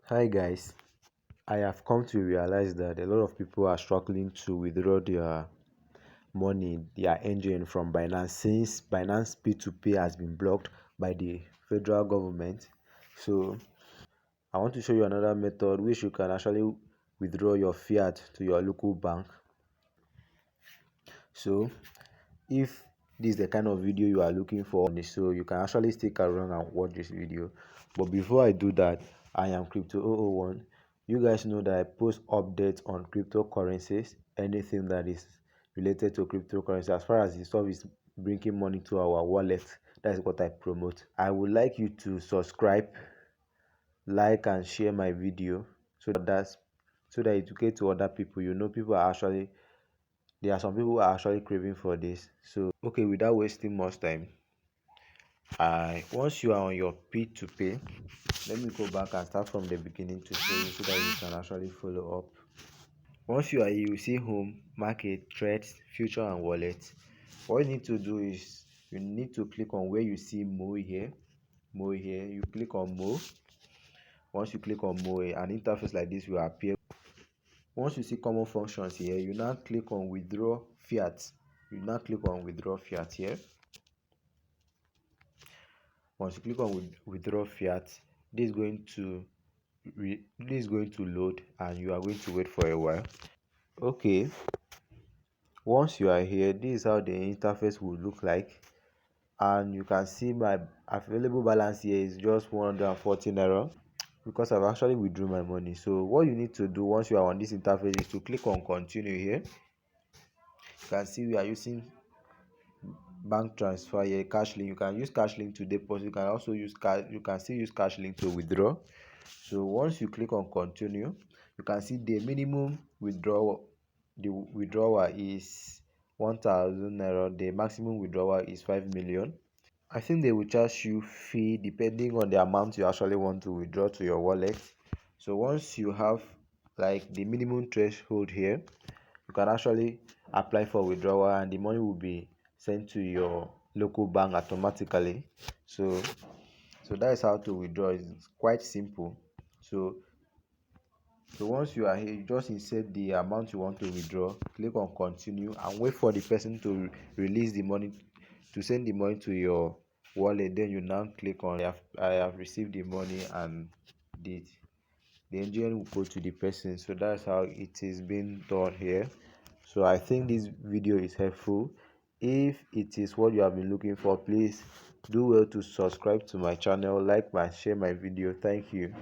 Hi guys, I have come to realize that a lot of people are struggling to withdraw their money, their engine from Binance since Binance P2P has been blocked by the federal government. So I want to show you another method which you can actually withdraw your fiat to your local bank. So if this is the kind of video you are looking for, so you can actually stick around and watch this video. But before I do that, I am crypto 001. You guys know that I post updates on cryptocurrencies, anything that is related to cryptocurrency. As far as the stuff is bringing money to our wallet, that is what I promote. I would like you to subscribe, like and share my video so that it will get to other people. People are actually, there are some people who are actually craving for this. So okay, without wasting much time, I once you are on your P2P, let me go back and start from the beginning to show you so that you can actually follow up. Once you are here, you see home, market, threads, future and wallet. What you need to do is you need to click on where you see more here. You click on more. Once you click on more, an interface like this will appear. Once you see common functions here, you now click on withdraw fiat. Here. Once you click on withdraw fiat, this is going to load and you are going to wait for a while. Okay, once you are here, this is how the interface will look like, and you can see my available balance here is just 140 naira because I've actually withdrew my money. So what you need to do once you are on this interface is to click on continue here. You can see we are using bank transfer here, cash link. You can use cash link to deposit. You can also use you can still use cash link to withdraw. So once you click on continue, you can see the minimum withdrawal, the withdrawal is 1000 naira. The maximum withdrawal is 5 million. I think they will charge you fee depending on the amount you actually want to withdraw to your wallet. So once you have like the minimum threshold here, you can actually apply for withdrawal and the money will be sent to your local bank automatically. So that is how to withdraw. It's quite simple. So once you are here, you just insert the amount you want to withdraw, click on continue and wait for the person to release the money, to send the money to your wallet. Then you now click on I have received the money, and the engine will go to the person. So that's how it is being done here. So I think this video is helpful. If it is what you have been looking for, please do well to subscribe to my channel, like and share my video. Thank you.